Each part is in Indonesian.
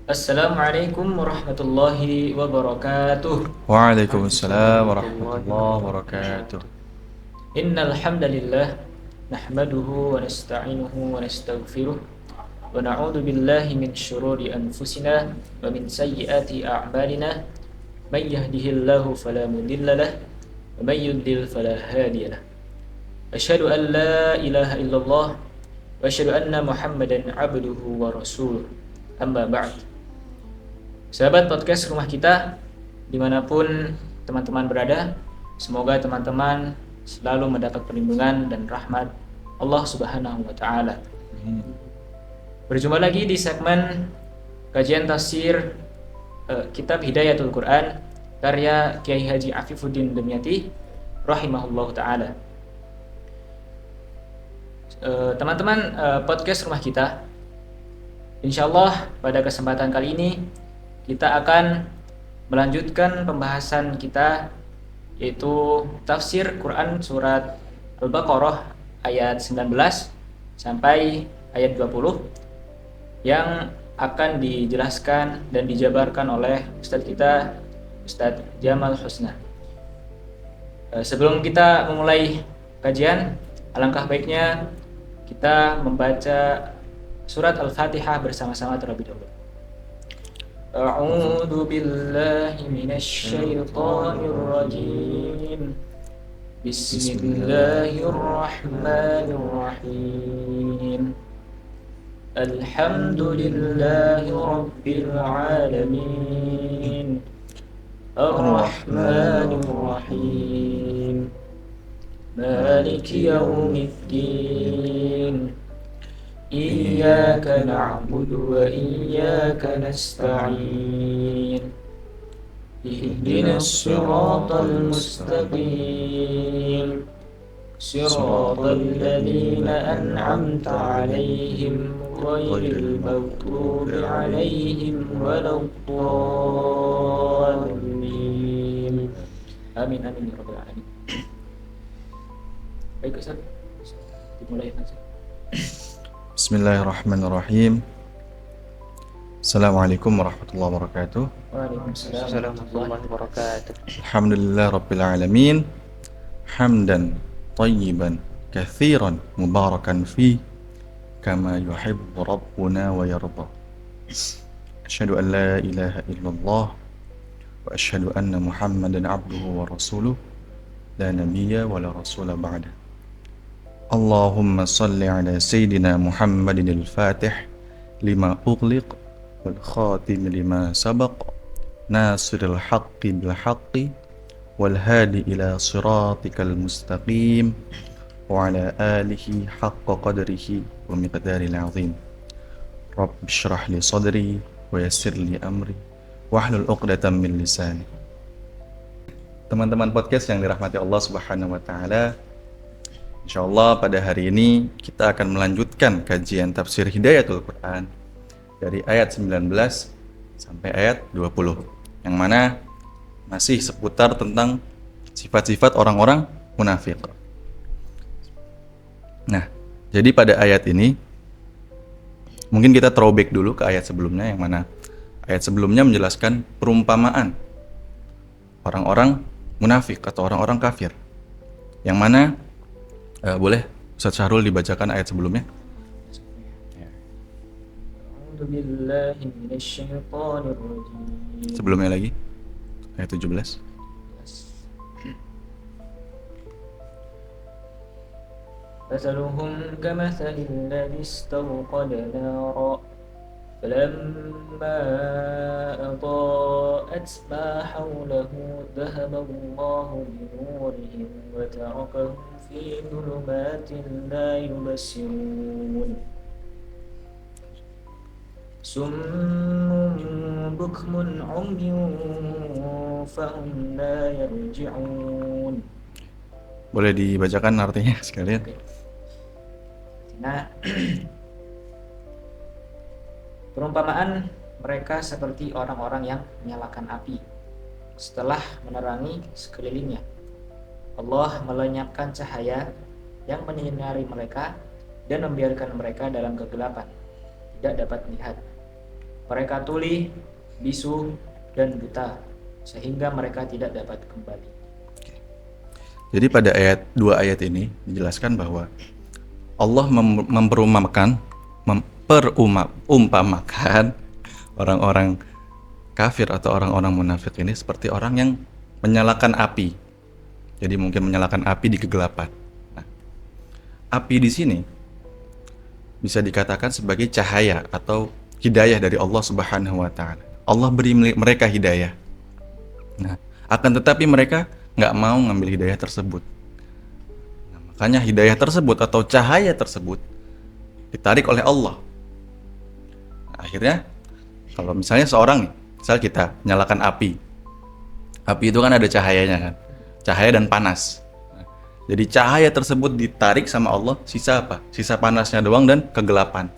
Assalamualaikum warahmatullahi wabarakatuh. Waalaikumsalam warahmatullahi wabarakatuh. Innal hamdalillah nahmaduhu wa nasta'inuhu wa nastaghfiruh wa na'udzu billahi min shururi anfusina wa min sayyiati a'malina. May yahdihillahu fala mudilla lahu wa may yudlil fala hadiya lahu. Asyhadu an la ilaha illallah wa asyhadu anna Muhammadan abduhu wa rasuluh. Amma ba'd. Sahabat podcast rumah kita, dimanapun teman-teman berada, semoga teman-teman selalu mendapat perlindungan dan rahmat Allah Subhanahu wa Ta'ala. Berjumpa lagi di segmen kajian tafsir kitab Hidayatul Quran karya Kiai Haji Afifuddin Demyati rahimahullahu ta'ala. Teman-teman podcast rumah kita, insyaallah pada kesempatan kali ini kita akan melanjutkan pembahasan kita, yaitu tafsir Quran surat Al-Baqarah ayat 19 sampai ayat 20 yang akan dijelaskan dan dijabarkan oleh Ustadz kita, Ustadz Jamal Husna. Sebelum kita memulai kajian, alangkah baiknya kita membaca surat Al-Fatihah bersama-sama terlebih dahulu. A'udzu billahi minasy syaithanir rajim. Bismillahirrahmanirrahim. Alhamdulillahi rabbil alamin. Ar-Rahmanir Rahim. Maliki yaumiddin. Iyyaka na'budu wa iyyaka nasta'in. Ihdinas siratal mustaqim. Siratal ladzina an'amta 'alaihim ghairil maghdubi 'alaihim waladdallin. Amin amin ya rabbal alamin. Baik Ustaz, dimulai saja. Bismillahirrahmanirrahim. Assalamualaikum warahmatullahi wabarakatuh. Waalaikumsalam warahmatullahi wabarakatuh. Alhamdulillah rabbil alamin. Hamdan tayyiban katsiran mubarakan fi kama yuhibbu rabbuna wa yarda. Asyhadu an la ilaha illallah wa asyhadu anna Muhammadan abduhu wa rasuluh la nabiyya wa la rasula ba'da. Allahumma salli ala Sayyidina Muhammadin al-Fatih lima ughliq wal khatim lima sabaq nasiril haqqi bil haqqi wal hadi ila siratikal mustaqim wa ala alihi haqqa qadrihi wa miqdaril azim. Rabbi shrah li sadri wa yassir li amri wahlul 'uqdatam min lisani. Teman-teman podcast yang dirahmati Allah Subhanahu wa taala, insyaallah pada hari ini kita akan melanjutkan kajian tafsir Hidayatul Quran dari ayat 19 sampai ayat 20, yang mana masih seputar tentang sifat-sifat orang-orang munafik. Nah, jadi pada ayat ini mungkin kita throwback dulu ke ayat sebelumnya, yang mana ayat sebelumnya menjelaskan perumpamaan orang-orang munafik atau orang-orang kafir, yang mana boleh Ustaz Syahrul dibacakan ayat sebelumnya? Sebelumnya lagi ayat 17. مثلهم كمثل الذي استوقد نارا فلما أضاءت ما حوله ذهب الله بنورهم وتركهم في ظلمات لا يبصرون صم بكم عمي فهم لا يرجعون. Boleh dibacakan artinya sekalian? Nah, perumpamaan mereka seperti orang-orang yang menyalakan api setelah menerangi sekelilingnya. Allah melenyapkan cahaya yang menyinari mereka dan membiarkan mereka dalam kegelapan, tidak dapat melihat. mereka tuli, bisu, dan buta, sehingga mereka tidak dapat kembali. Jadi pada dua ayat ini dijelaskan bahwa Allah memperumpamakan orang-orang kafir atau orang-orang munafik ini seperti orang yang menyalakan api. Jadi mungkin menyalakan api di kegelapan. Nah, api di sini bisa dikatakan sebagai cahaya atau hidayah dari Allah Subhanahu wa taala. Allah beri mereka hidayah. Nah, akan tetapi mereka nggak mau ngambil hidayah tersebut. Nah, makanya hidayah tersebut atau cahaya tersebut ditarik oleh Allah. Nah, akhirnya kalau misalnya seorang nih, misal kita nyalakan api itu kan ada cahayanya kan, cahaya dan panas. Jadi cahaya tersebut ditarik sama Allah, sisa apa? Sisa panasnya doang dan kegelapan.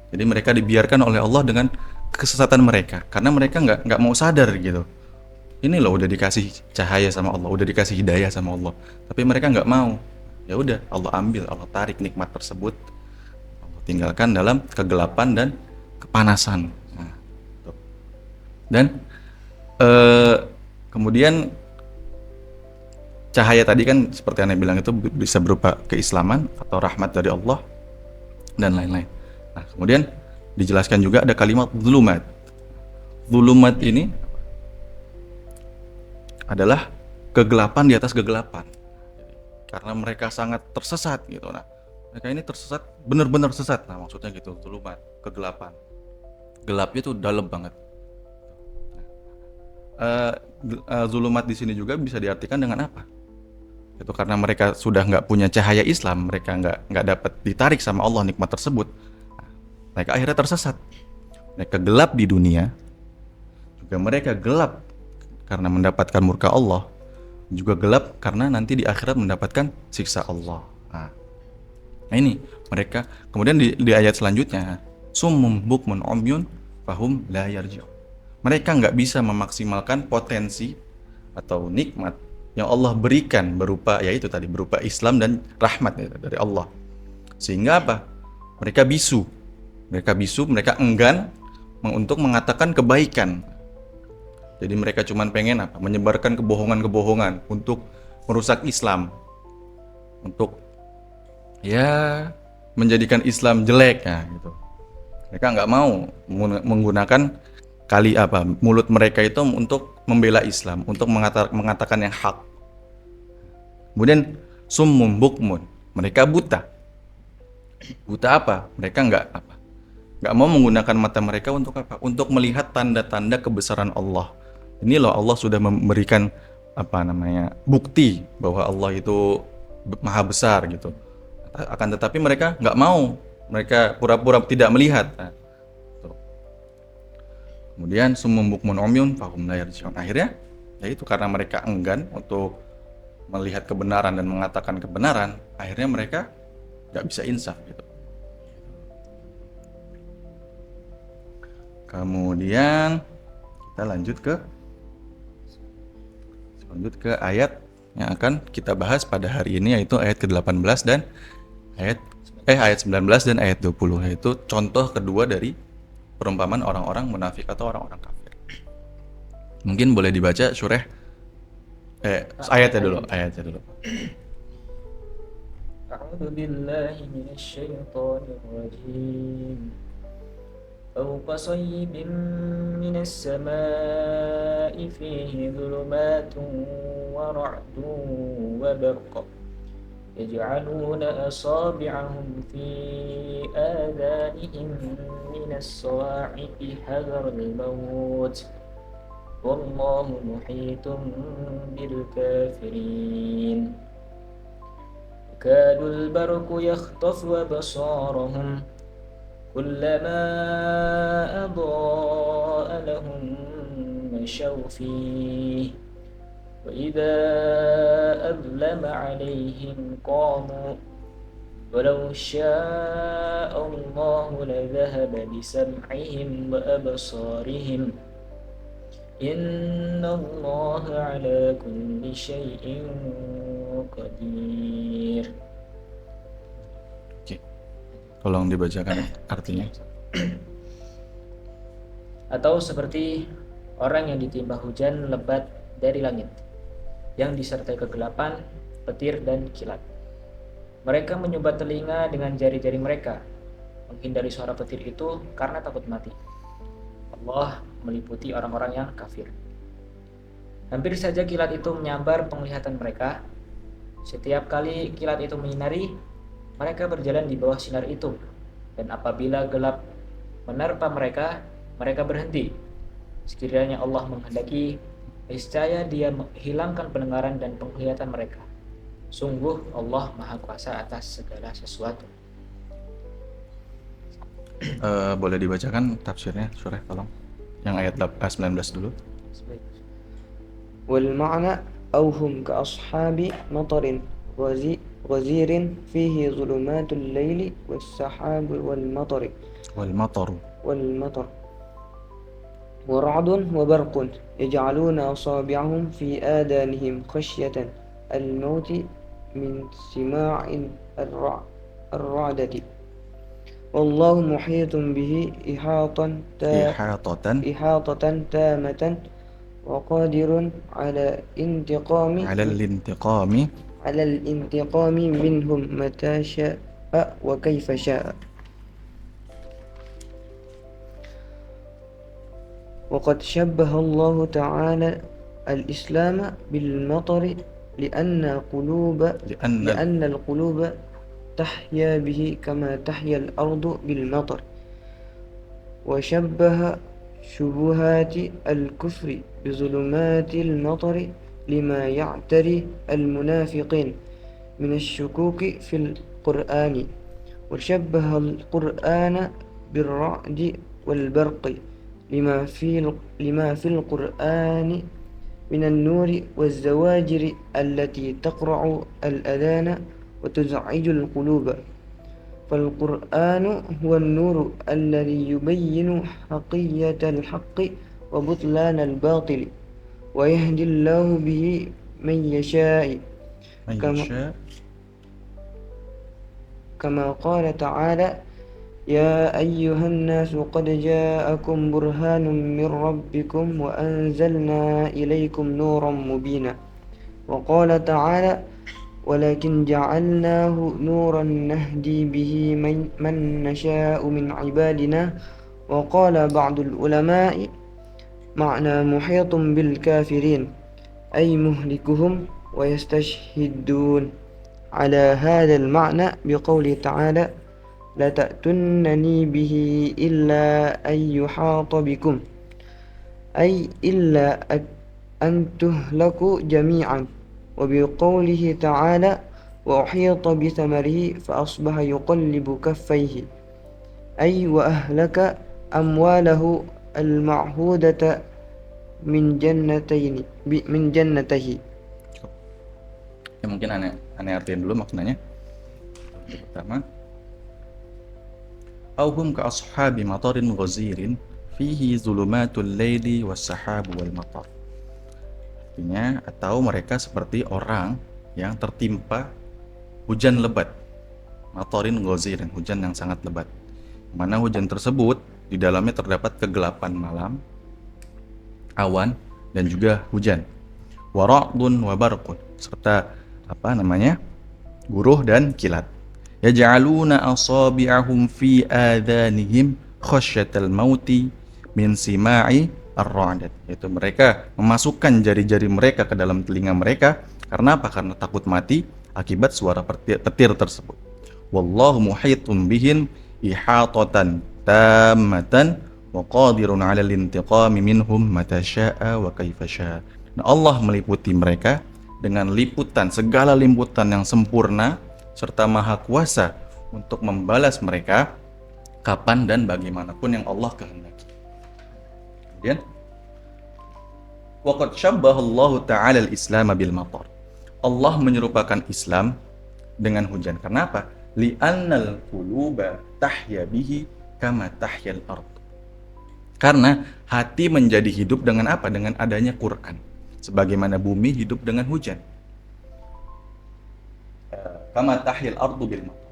Jadi mereka dibiarkan oleh Allah dengan kesesatan mereka, karena mereka nggak mau sadar gitu. Ini loh udah dikasih cahaya sama Allah, udah dikasih hidayah sama Allah, tapi mereka nggak mau. Ya udah, Allah ambil, Allah tarik nikmat tersebut, Allah tinggalkan dalam kegelapan dan kepanasan. Nah, dan kemudian cahaya tadi kan seperti yang saya bilang itu bisa berupa keislaman atau rahmat dari Allah dan lain-lain. Nah, kemudian dijelaskan juga ada kalimat zulumat. Zulumat ini adalah kegelapan di atas kegelapan. Karena mereka sangat tersesat gitu. Nah, mereka ini tersesat, benar-benar sesat. Nah, maksudnya gitu, zulumat, kegelapan. Gelapnya tuh dalam banget. Zulumat di sini juga bisa diartikan dengan apa? Itu karena mereka sudah nggak punya cahaya Islam, mereka nggak dapat ditarik sama Allah nikmat tersebut. Nah, mereka akhirnya tersesat. Mereka gelap di dunia, juga mereka gelap karena mendapatkan murka Allah, juga gelap karena nanti di akhirat mendapatkan siksa Allah. Nah ini mereka. Kemudian di ayat selanjutnya, summum bukmun umyun fahum la yarji'un. Mereka nggak bisa memaksimalkan potensi atau nikmat yang Allah berikan berupa, yaitu tadi berupa Islam dan rahmat dari Allah. Sehingga apa? Mereka bisu, mereka enggan untuk mengatakan kebaikan. Jadi mereka cuma pengen apa? Menyebarkan kebohongan-kebohongan untuk merusak Islam, untuk ya menjadikan Islam jelek ya gitu. Mereka nggak mau menggunakan mulut mereka itu untuk membela Islam, untuk mengatakan yang hak. Kemudian summum bukmun, mereka buta. Buta apa? Mereka nggak mau menggunakan mata mereka untuk apa? Untuk melihat tanda-tanda kebesaran Allah. Ini loh, Allah sudah memberikan bukti bahwa Allah itu maha besar gitu. Akan tetapi mereka nggak mau, mereka pura-pura tidak melihat. Nah, kemudian summum bukmun umyun fahum la yarji'un. Akhirnya yaitu karena mereka enggan untuk melihat kebenaran dan mengatakan kebenaran, akhirnya mereka nggak bisa insaf gitu. Kemudian kita lanjut ke ayat yang akan kita bahas pada hari ini, yaitu ayat ke-18 dan ayat 19 dan ayat 20, yaitu contoh kedua dari perumpamaan orang-orang munafik atau orang-orang kafir. Mungkin boleh dibaca surah ayatnya dulu. A'udzu billahi minasy syaithanir rajim. أو كصيب من السماء فيه ظلمات ورعد وبرق يجعلون أصابعهم في آذانهم من الصواعق حذر الموت والله محيط بالكافرين يكاد البرق يخطف أبصارهم كلما أضاء لهم مشوا فيه وإذا أظلم عليهم قاموا ولو شاء الله لذهب بسمعهم وأبصارهم إن الله على كل شيء قدير. Tolong dibacakan artinya. Atau seperti orang yang ditimpa hujan lebat dari langit yang disertai kegelapan, petir dan kilat. Mereka menyumbat telinga dengan jari-jari mereka, menghindari suara petir itu karena takut mati. Allah meliputi orang-orang yang kafir. Hampir saja kilat itu menyambar penglihatan mereka. Setiap kali kilat itu menyinari, mereka berjalan di bawah sinar itu. Dan apabila gelap menerpa mereka, mereka berhenti. Sekiranya Allah menghendaki, niscaya Dia menghilangkan pendengaran dan penglihatan mereka. Sungguh Allah Maha Kuasa atas segala sesuatu. Boleh dibacakan tafsirnya, Surah, tolong. Yang ayat 19 dulu. والمعنى أو هم كأصحاب مطر غزير فيه ظلمات الليل والسحاب والمطر ورعد وبرق يجعلون أصابعهم في آذانهم خشية الموت من سماع الرعدة والله محيط به إحاطة تامة وقادر على الانتقام منهم متى شاء وكيف شاء. وقد شبه الله تعالى الإسلام بالمطر لأن القلوب تحيا به كما تحيا الأرض بالمطر، وشبه شبهات الكفر بظلمات المطر لما يعتري المنافقين من الشكوك في القرآن، وشبه القرآن بالرعد والبرق لما في القرآن من النور والزواجر التي تقرع الأذان وتزعج القلوب. فالقرآن هو النور الذي يبين حقية الحق وبطلان الباطل ويهدي الله به من يشاء كما قال تعالى يا أيها الناس قد جاءكم برهان من ربكم وأنزلنا إليكم نورا مبينا. وقال تعالى ولكن جعلناه نورا نهدي به من نشاء من عبادنا. وقال بعض العلماء معنى محيط بالكافرين أي مهلكهم ويستشهدون على هذا المعنى بقوله تعالى لا تأتنني به إلا أن يحاط بكم أي إلا أن تهلكوا جميعا. وبقوله تعالى وأحيط بثمره فأصبح يقلب كفيه أي وأهلك أمواله المعهودة من جنته. Ya, mungkin aneh artiin dulu maknanya. Yang pertama, auhum ka ashabi matarin ghazirin fihi zulumatul laili was-sahabu wal matar. Artinya, atau mereka seperti orang yang tertimpa hujan lebat, matarin ghazirin, hujan yang sangat lebat, mana hujan tersebut di dalamnya terdapat kegelapan malam, awan dan juga hujan, wara'dun wa barqun, serta guruh dan kilat. Yaj'aluna asabi'ahum fi adhanihim khasyatal mauti min sima'i ar-ra'dat, yaitu mereka memasukkan jari-jari mereka ke dalam telinga mereka karena apa? Karena takut mati akibat suara petir tersebut. Wallahu muhitun bihim ihatatan tammatan wa qadirun 'ala al-intiqami minhum mata syaa wa kaifa syaa. Nah, Allah meliputi mereka dengan liputan, segala liputan yang sempurna serta maha kuasa untuk membalas mereka kapan dan bagaimanapun yang Allah kehendaki. Kemudian waqad syabbaha Allah ta'ala al-islam bil matar. Allah menyerupakan Islam dengan hujan. Kenapa? Li'annal quluba tahya bihi kama tahyal ard. Karena hati menjadi hidup dengan apa? Dengan adanya Quran. Sebagaimana bumi hidup dengan hujan. Kama tahyal ardu bil matar.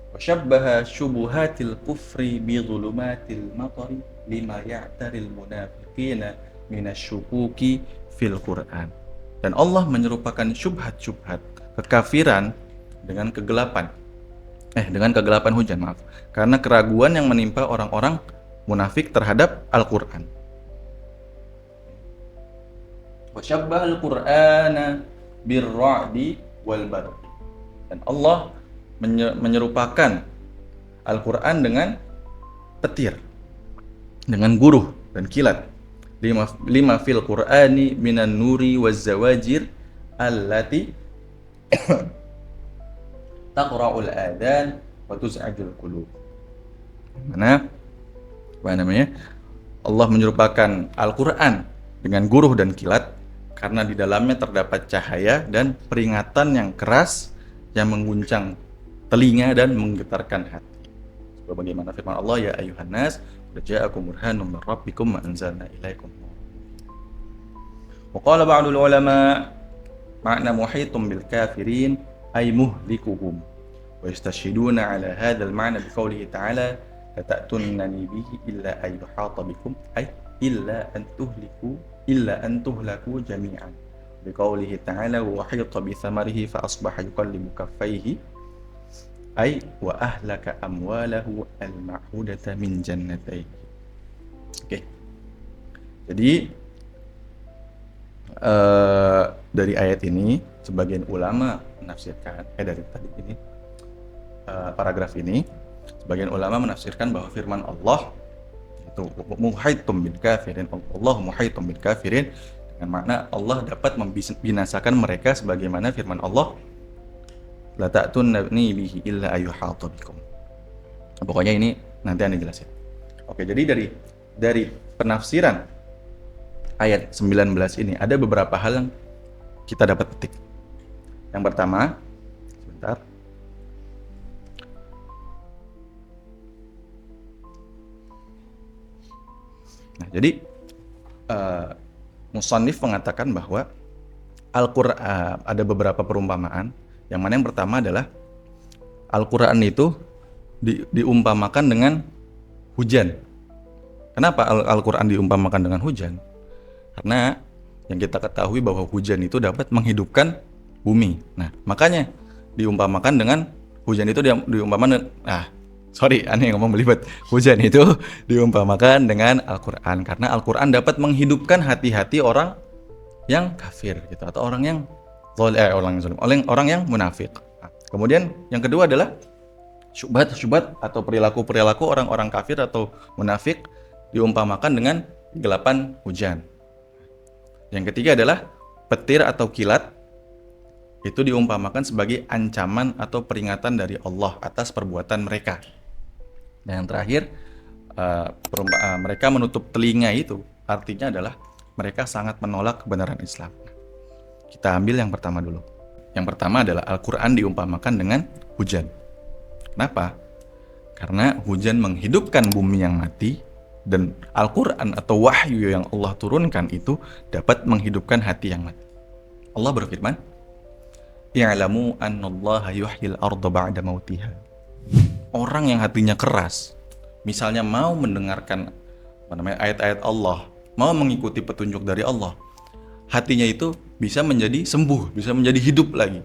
Wa syabbaha syubuhatil kufri bi dhulumatil matari lima ya'taril munafiqina minasyukuki fil Qur'an. Dan Allah menyerupakan syubhat-syubhat kekafiran dengan kegelapan. Dengan kegelapan hujan, maaf. Karena keraguan yang menimpa orang-orang munafik terhadap Al-Qur'an. Wa syabbahal Qur'ana bir-ra'di wal barq. Dan Allah menyerupakan Al-Qur'an dengan petir, dengan guruh dan kilat. Lima fil Qur'ani minan nuri waz zawajir allati taqra'ul adan wa tuz'ajul qulub. Mana Allah menyerupakan Al-Qur'an dengan guruh dan kilat karena di dalamnya terdapat cahaya dan peringatan yang keras yang mengguncang telinga dan menggetarkan hati. Sebagaimana firman Allah, ya ayuhan nas ja'akum burhanun min rabbikum wa anzalna ilaikum. Wa qala ba'dul ulama ma'na muhitum bil kafirin ay muhlikuhum wa yastashhiduna ala hadzal ma'na bi qoulihi ta'ala la ta'tunnani bihi illa ay yuhata bikum ay illa an tuhlaku jami'an bi qoulihi ta'ala wa hita bi thamarihi fa asbaha yuqallibu kaffayhi ay wa ahlaka amwalahu al-ma'hudata min jannatayhi. Oke. Jadi dari ayat ini sebagian ulama menafsirkan dari tadi ini paragraf ini sebagian ulama menafsirkan bahwa firman Allah itu muhaitum bil kafirin, Allah muhaitum bil kafirin dengan makna Allah dapat membinasakan mereka sebagaimana firman Allah la ta'tunni bihi illa ayyuhata bikum. Pokoknya ini nanti Anda jelasin. Oke, jadi dari penafsiran ayat 19 ini ada beberapa hal yang kita dapat petik. Yang pertama, sebentar. Nah, jadi musannif mengatakan bahwa Al-Qur'an ada beberapa perumpamaan. Yang mana yang pertama adalah Al-Qur'an itu diumpamakan dengan hujan. Kenapa Al-Qur'an diumpamakan dengan hujan? Karena yang kita ketahui bahwa hujan itu dapat menghidupkan bumi. Nah, makanya diumpamakan dengan hujan itu diumpamakan aneh ngomong belibet. Hujan itu diumpamakan dengan Al-Qur'an karena Al-Qur'an dapat menghidupkan hati-hati orang yang kafir gitu atau orang yang orang yang munafik. Nah, kemudian yang kedua adalah syubhat atau perilaku orang-orang kafir atau munafik diumpamakan dengan kegelapan hujan. Yang ketiga adalah petir atau kilat itu diumpamakan sebagai ancaman atau peringatan dari Allah atas perbuatan mereka. Dan yang terakhir mereka menutup telinga itu artinya adalah mereka sangat menolak kebenaran Islam. Kita ambil yang pertama dulu. Yang pertama adalah Al-Qur'an diumpamakan dengan hujan. Kenapa? Karena hujan menghidupkan bumi yang mati dan Al-Qur'an atau wahyu yang Allah turunkan itu dapat menghidupkan hati yang mati. Allah berfirman, "I'lamu annallaha yuhyil arda ba'da mautiha." Orang yang hatinya keras, misalnya mau mendengarkan ayat-ayat Allah, mau mengikuti petunjuk dari Allah, hatinya itu bisa menjadi sembuh, bisa menjadi hidup lagi.